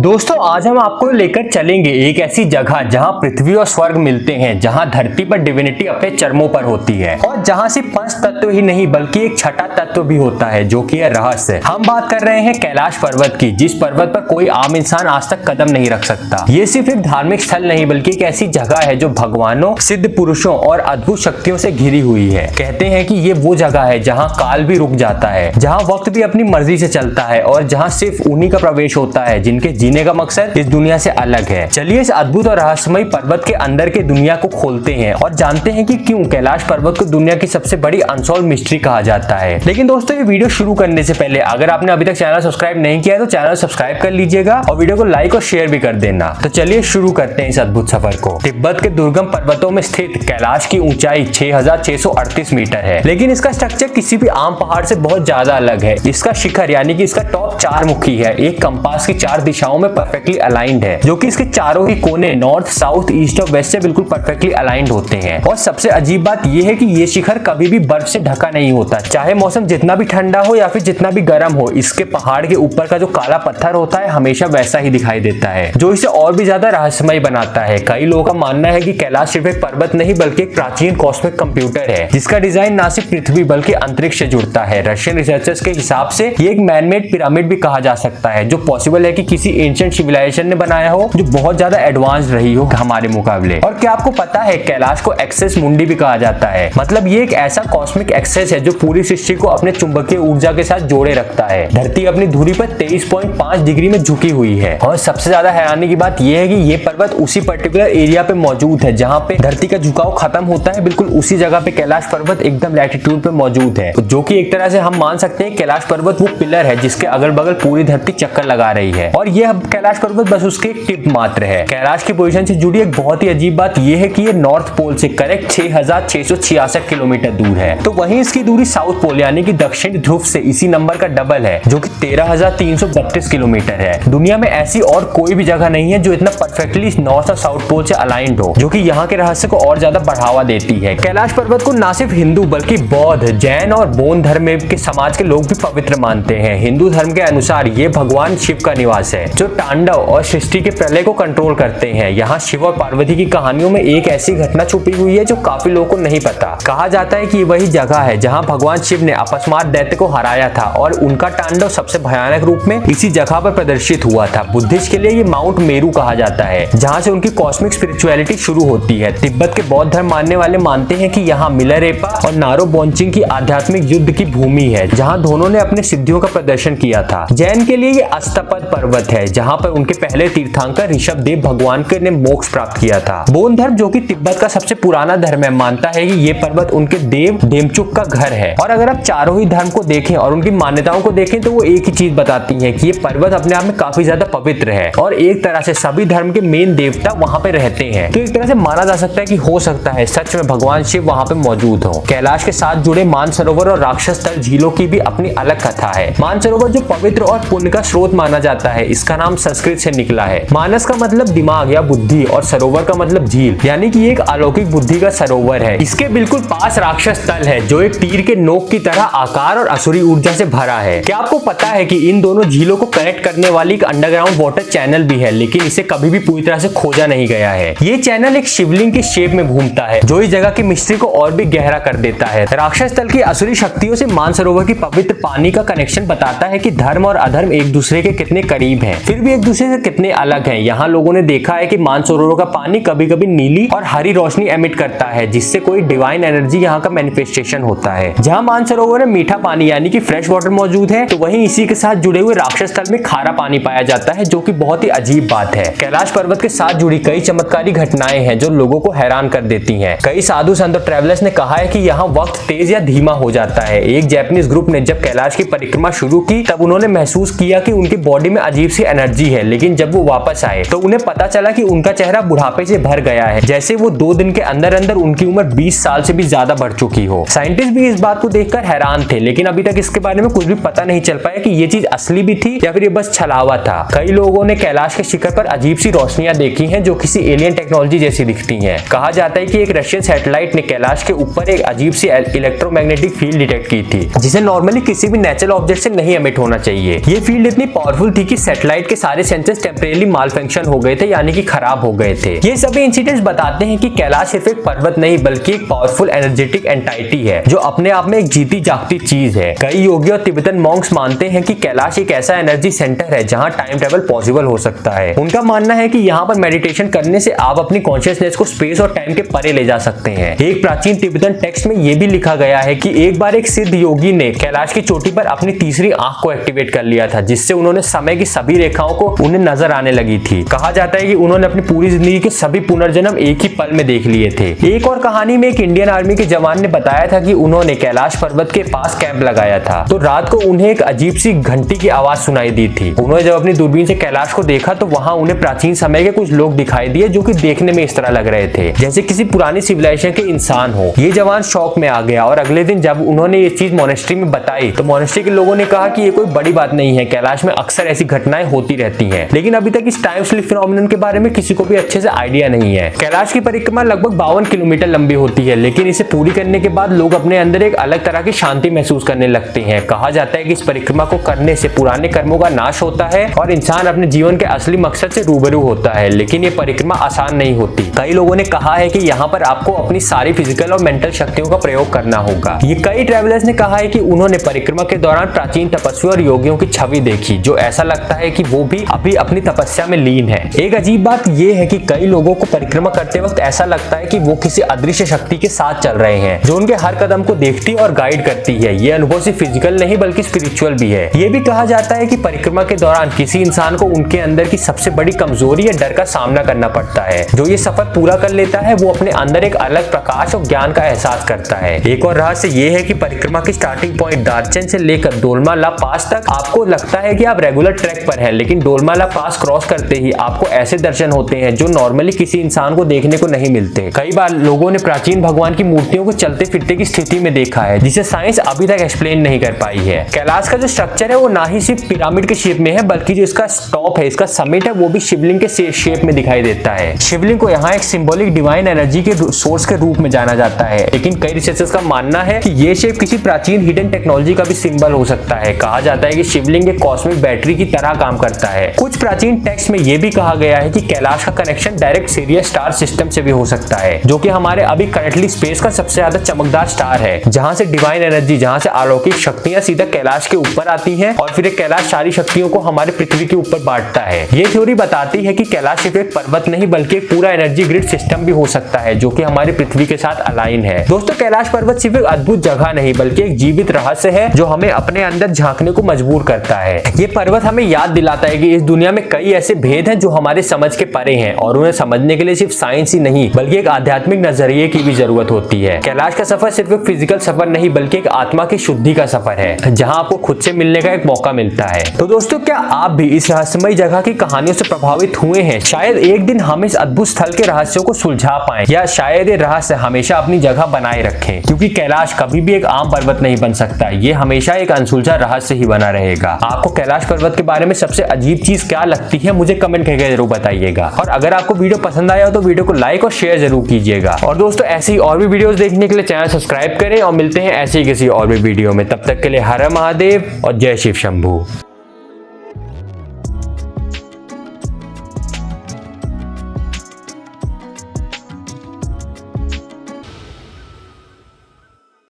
दोस्तों आज हम आपको लेकर चलेंगे एक ऐसी जगह जहां पृथ्वी और स्वर्ग मिलते हैं, जहां धरती पर डिविनिटी अपने चरमों पर होती है और जहां सिर्फ पंच तत्व ही नहीं बल्कि एक छठा तत्व भी होता है जो कि है रहस्य। हम बात कर रहे हैं कैलाश पर्वत की, जिस पर्वत पर कोई आम इंसान आज तक कदम नहीं रख सकता। ये सिर्फ एक धार्मिक स्थल नहीं बल्कि एक ऐसी जगह है जो भगवानों, सिद्ध पुरुषों और अद्भुत शक्तियों से घिरी हुई है। कहते हैं कि ये वो जगह है जहाँ काल भी रुक जाता है, जहाँ वक्त भी अपनी मर्जी से चलता है और जहाँ सिर्फ उन्हीं का प्रवेश होता है जिनके जीने का मकसद इस दुनिया से अलग है। चलिए इस अद्भुत और रहस्यमय पर्वत के अंदर के दुनिया को खोलते हैं और जानते हैं कि क्यों कैलाश पर्वत को दुनिया की सबसे बड़ी अनसॉल्व मिस्ट्री कहा जाता है। लेकिन दोस्तों ये वीडियो शुरू करने से पहले अगर आपने अभी तक चैनल सब्सक्राइब नहीं किया है तो चैनल सब्सक्राइब कर लीजिएगा और वीडियो को लाइक और शेयर भी कर देना। तो चलिए शुरू करते हैं इस अद्भुत सफर को। तिब्बत के दुर्गम पर्वतों में स्थित कैलाश की ऊंचाई 6638 मीटर है, लेकिन इसका स्ट्रक्चर किसी भी आम पहाड़ से बहुत ज्यादा अलग है। इसका शिखर यानी कि इसका टॉप 4 मुखी है, एक कंपास की 4 दिशाओं में परफेक्टली अलाइंड है, जो कि इसके चारों ही कोने नॉर्थ, साउथ, ईस्ट और वेस्ट से बिल्कुल परफेक्टली अलाइंड होते हैं। और सबसे अजीब बात यह है कि ये शिखर कभी भी बर्फ से ढका नहीं होता, चाहे मौसम जितना भी ठंडा हो या फिर जितना भी गर्म हो। इसके पहाड़ के ऊपर का जो काला पत्थर होता है हमेशा वैसा ही दिखाई देता है, जो इसे और भी ज्यादा रहस्यमय बनाता है। कई लोगों का मानना है कि कैलाश सिर्फ एक पर्वत नहीं बल्कि एक प्राचीन कॉस्मिक कंप्यूटर है, जिसका डिजाइन ना सिर्फ पृथ्वी बल्कि अंतरिक्ष से जुड़ता है। रशियन रिसर्चर्स के हिसाब से ये एक मैनमेड पिरामिड भी कहा जा सकता है, जो पॉसिबल है कि किसी एंशिएंट सिविलाइजेशन ने बनाया हो जो बहुत ज्यादा एडवांस रही हो हमारे मुकाबले। और क्या आपको पता है कैलाश को एक्सेस मुंडी भी कहा जाता है, मतलब ये एक ऐसा कॉस्मिक एक्सेस है जो पूरी सृष्टि को अपने चुंबकीय ऊर्जा के साथ जोड़े रखता है। धरती अपनी धुरी पर 23.5 डिग्री में झुकी हुई है और सबसे ज्यादा हैरानी की बात यह है कि ये पर्वत उसी पर्टिकुलर एरिया पे मौजूद है जहाँ पे धरती का झुकाव खत्म होता है। बिल्कुल उसी जगह पे कैलाश पर्वत एकदम लैटिट्यूड पे मौजूद है, जो कि एक तरह से हम मान सकते हैं कैलाश पर्वत वो पिलर है जिसके अगल बगल पूरी धरती चक्कर लगा रही है और ये कैलाश पर्वत बस उसके एक टिप मात्र है। कैलाश की पोजीशन से जुड़ी एक बहुत ही अजीब बात यह है कि ये नॉर्थ पोल से करेक्ट 6666 किलोमीटर दूर है, तो वहीं इसकी दूरी साउथ पोल यानी कि दक्षिण ध्रुव से इसी नंबर का डबल है, जो कि 13,332 किलोमीटर है। दुनिया में ऐसी और कोई भी जगह नहीं है जो इतना परफेक्टली नॉर्थ और साउथ पोल से अलाइंड हो, जो कि यहाँ के रहस्य को और ज्यादा बढ़ावा देती है। कैलाश पर्वत को ना सिर्फ हिंदू बल्कि बौद्ध, जैन और बौद्ध धर्म के समाज के लोग भी पवित्र मानते हैं। हिंदू धर्म के अनुसार ये भगवान शिव का निवास है जो तांडव और सृष्टि के प्रलय को कंट्रोल करते हैं। यहाँ शिव और पार्वती की कहानियों में एक ऐसी घटना छुपी हुई है जो काफी लोगों को नहीं पता। कहा जाता है कि वही जगह है जहाँ भगवान शिव ने अपस्मार दैत्य को हराया था और उनका तांडव सबसे भयानक रूप में इसी जगह पर प्रदर्शित हुआ था। बुद्धिस्ट के लिए ये माउंट मेरू कहा जाता है, जहाँ से उनकी कॉस्मिक स्पिरिचुअलिटी शुरू होती है। तिब्बत के बौद्ध धर्म मानने वाले मानते हैं कि यहाँ मिलरेपा और नारो बोंचिंग की आध्यात्मिक युद्ध की भूमि है, जहाँ दोनों ने अपने सिद्धियों का प्रदर्शन किया था। जैन के लिए ये अस्तपद पर्वत है, जहाँ पर उनके पहले तीर्थंकर ऋषभ देव भगवान के ने मोक्ष प्राप्त किया था। बौद्ध धर्म जो कि तिब्बत का सबसे पुराना धर्म है मानता है कि ये पर्वत उनके देव डेमचुक का घर है। और अगर आप चारों ही धर्म को देखें और उनकी मान्यताओं को देखें तो वो एक ही चीज बताती है कि ये पर्वत अपने आप में काफी ज्यादा पवित्र है और एक तरह से सभी धर्म के मेन देवता वहाँ पे रहते हैं। तो एक तरह से माना जा सकता है कि हो सकता है सच में भगवान शिव वहाँ पे मौजूद हो। कैलाश के साथ जुड़े मानसरोवर और राक्षस स्थल झीलों की भी अपनी अलग कथा है। मानसरोवर जो पवित्र और पुण्य का स्रोत माना जाता है, इसका नाम संस्कृत से निकला है। मानस का मतलब दिमाग या बुद्धि और सरोवर का मतलब झील, यानी कि एक अलौकिक बुद्धि का सरोवर है। इसके बिल्कुल पास राक्षस स्थल है जो एक तीर के नोक की तरह आकार और असुरी ऊर्जा से भरा है। क्या आपको पता है कि इन दोनों झीलों को कनेक्ट करने वाली एक अंडरग्राउंड वाटर चैनल भी है, लेकिन इसे कभी भी पूरी तरह से खोजा नहीं गया है। ये चैनल एक शिवलिंग की शेप में घूमता है, जो इस जगह की मिस्ट्री को और भी गहरा कर देता है। राक्षस स्थल की असुरी शक्तियों से मानसरोवर की पवित्र पानी का कनेक्शन बताता है कि धर्म और अधर्म एक दूसरे के कितने करीब हैं, फिर भी एक दूसरे से कितने अलग हैं। यहाँ लोगों ने देखा है कि मानसरोवर का पानी कभी कभी नीली और हरी रोशनी एमिट करता है, जिससे कोई डिवाइन एनर्जी यहाँ का मैनिफेस्टेशन होता है। जहाँ मानसरोवर में मीठा पानी यानी कि फ्रेश वाटर मौजूद है, तो वहीं इसी के साथ जुड़े हुए राक्षस स्थल में खारा पानी पाया जाता है, जो कि बहुत ही अजीब बात है। कैलाश पर्वत के साथ जुड़ी कई चमत्कारी घटनाएं हैं जो लोगों को हैरान कर देती हैं। कई साधु संत और ट्रैवलर्स ने कहा है कि यहाँ वक्त तेज या धीमा हो जाता है। एक जापानीज ग्रुप ने जब कैलाश की परिक्रमा शुरू की तब उन्होंने महसूस किया कि उनकी बॉडी में अजीब सी एनर्जी है, लेकिन जब वो वापस आए तो उन्हें पता चला कि उनका चेहरा बुढ़ापे से भर गया है, जैसे वो 2 दिन के अंदर अंदर उनकी उम्र 20 साल से भी ज्यादा बढ़ चुकी हो। साइंटिस्ट भी इस बात को देखकर हैरान थे, लेकिन अभी तक इसके बारे में कुछ भी पता नहीं चल पाया कि ये चीज असली भी थी या फिर ये बस छलावा था। कई लोगों ने कैलाश के शिखर पर अजीब सी रोशनियां देखी हैं जो किसी एलियन टेक्नोलॉजी जैसी दिखती हैं। कहा जाता है कि एक रशियन सैटेलाइट ने कैलाश के ऊपर एक अजीब सी इलेक्ट्रोमैग्नेटिक फील्ड डिटेक्ट की थी, जिसे नॉर्मली किसी भी नेचुरल ऑब्जेक्ट से नहीं एमिट होना चाहिए। ये फील्ड इतनी पावरफुल थी कि सैटेलाइट के के सारे सेंसर्स टेम्परेरी माल फंक्शन हो गए थे, यानी कि खराब हो गए थे। ये सभी इंसिडेंट्स बताते हैं कि कैलाश सिर्फ एक पर्वत नहीं बल्कि एक पावरफुल एनर्जेटिक एंटाइटी है जो अपने आप में एक जीती जागती चीज है। कई योगी और तिब्बतन मॉन्क्स मानते हैं कि कैलाश एक ऐसा एनर्जी सेंटर है जहां टाइम ट्रेवल पॉसिबल हो सकता है। उनका मानना है कि यहाँ पर मेडिटेशन करने से आप अपनी कॉन्शियसनेस को स्पेस और टाइम के परे ले जा सकते हैं। एक प्राचीन तिब्बतन टेक्स्ट में यह भी लिखा गया है कि एक बार एक सिद्ध योगी ने कैलाश की चोटी पर अपनी तीसरी आंख को एक्टिवेट कर लिया था, जिससे उन्होंने समय की सभी रेखाओं को उन्हें नजर आने लगी थी। कहा जाता है कि उन्होंने अपनी पूरी जिंदगी के सभी पुनर्जन्म एक ही पल में देख लिए थे। एक और कहानी में एक इंडियन आर्मी के जवान ने बताया था कि उन्होंने कैलाश पर्वत के पास कैंप लगाया था, तो रात को उन्हें एक अजीब सी घंटी की आवाज सुनाई दी थी। उन्होंने जब अपनी दूरबीन से कैलाश को देखा तो वहां उन्हें प्राचीन समय के कुछ लोग दिखाई दिए जो कि देखने में इस तरह लग रहे थे जैसे किसी पुरानी सिविलाइजेशन के इंसान हो। ये जवान शॉक में आ गया और अगले दिन जब उन्होंने ये चीज मोनेस्ट्री में बताई तो मोनेस्ट्री के लोगों ने कहा कि ये कोई बड़ी बात नहीं है, कैलाश में अक्सर ऐसी घटनाएं होती रहती हैं। लेकिन अभी तक इस टाइम स्लिप फिनोमेनन के बारे में किसी को भी अच्छे से आइडिया नहीं है। कैलाश की परिक्रमा लगभग 52 किलोमीटर लंबी होती है, लेकिन इसे पूरी करने के बाद लोग अपने अंदर एक अलग तरह की शांति महसूस करने लगते हैं। कहा जाता है कि इस परिक्रमा को करने से पुराने कर्मों का नाश होता है और इंसान अपने जीवन के असली मकसद से रूबरू होता है। लेकिन ये परिक्रमा आसान नहीं होती। कई लोगों ने कहा है कि यहाँ पर आपको अपनी सारी फिजिकल और मेंटल शक्तियों का प्रयोग करना होगा। ये कई ट्रैवलर्स ने कहा है कि उन्होंने परिक्रमा के दौरान प्राचीन तपस्वी और योगियों की छवि देखी, जो ऐसा लगता है कि वो भी अभी अपनी तपस्या में लीन है। एक अजीब बात यह है कि कई लोगों को परिक्रमा करते वक्त ऐसा लगता है कि वो किसी अदृश्य शक्ति के साथ चल रहे हैं जो उनके हर कदम को देखती और गाइड करती है। ये अनुभव सिर्फ फिजिकल नहीं बल्कि स्पिरिचुअल भी है। ये भी कहा जाता है कि परिक्रमा के दौरान किसी इंसान को उनके अंदर की सबसे बड़ी कमजोरी या डर का सामना करना पड़ता है। जो ये सफर पूरा कर लेता है वो अपने अंदर एक अलग प्रकाश और ज्ञान का एहसास करता है। एक और रहस्य ये है कि परिक्रमा की स्टार्टिंग पॉइंट दार्चन से लेकर डोलमाला पास तक आपको लगता है कि आप रेगुलर ट्रैक पर हैं, लेकिन डोलमाला पास क्रॉस करते ही आपको ऐसे दर्शन होते हैं जो नॉर्मली किसी इंसान को देखने को नहीं मिलते। कई बार लोगों ने प्राचीन भगवान की मूर्तियों को चलते फिरते की स्थिति में देखा है जिसे साइंस अभी तक एक्सप्लेन नहीं कर पाई है। कैलाश का जो स्ट्रक्चर है वो ना ही सिर्फ पिरामिड के शेप में है बल्कि जो इसका टॉप है, इसका समिट है, वो भी शिवलिंग के शेप में दिखाई देता है। शिवलिंग को यहाँ एक सिंबॉलिक डिवाइन एनर्जी के सोर्स के रूप में जाना जाता है, लेकिन कई रिसर्चर्स का मानना है कि ये शेप किसी प्राचीन हिडन टेक्नोलॉजी का भी सिंबल हो सकता है। कहा जाता है कि शिवलिंग एक कॉस्मिक बैटरी की तरह काम करता है। कुछ प्राचीन टेक्स्ट में यह भी कहा गया है कि कैलाश का connection direct serious star system से भी हो सकता है, जो कि हमारे अभी करंटली स्पेस का सबसे ज्यादा चमकदार स्टार है, जहां से डिवाइन एनर्जी, जहां से अलौकिक शक्तियां सीधा कैलाश के ऊपर आती हैं और फिर कैलाश सारी शक्तियों को हमारे पृथ्वी के ऊपर बांटता है। ये थ्योरी बताती है कि कैलाश सिर्फ एक पर्वत नहीं बल्कि एक पूरा एनर्जी ग्रिड सिस्टम भी हो सकता है जो कि हमारी पृथ्वी के साथ अलाइन है। दोस्तों, कैलाश पर्वत सिर्फ एक अद्भुत जगह नहीं बल्कि एक जीवित रहस्य है जो हमें अपने अंदर झांकने को मजबूर करता है। ये पर्वत हमें याद दिलाता है कि इस दुनिया में कई ऐसे भेद हैं जो हमारे समझ के परे हैं और उन्हें समझने के लिए सिर्फ साइंस ही नहीं बल्कि एक आध्यात्मिक नजरिए की भी जरूरत होती है। कैलाश का सफर सिर्फ एक फिजिकल सफर नहीं बल्कि एक आत्मा की शुद्धि का सफर है जहां आपको खुद से मिलने का एक मौका मिलता है। तो दोस्तों, क्या आप भी इस रहस्यमय जगह की कहानियों से प्रभावित हुए हैं? शायद एक दिन हम इस अद्भुत स्थल के रहस्यों को सुलझा पाएं या शायद ये रहस्य हमेशा अपनी जगह बनाए रखें, क्योंकि कैलाश कभी भी एक आम पर्वत नहीं बन सकता। ये हमेशा एक अनसुलझा रहस्य ही बना रहेगा। आपको कैलाश पर्वत के बारे में सबसे अजीब चीज क्या लगती है मुझे कमेंट करके जरूर बताइएगा। और अगर आपको वीडियो पसंद आया हो तो वीडियो को लाइक और शेयर जरूर कीजिएगा। और दोस्तों, ऐसी ही और भी वीडियोस देखने के लिए चैनल सब्सक्राइब करें और मिलते हैं ऐसे ही किसी और भी वीडियो में। तब तक के लिए हर हर महादेव और जय शिव शंभू।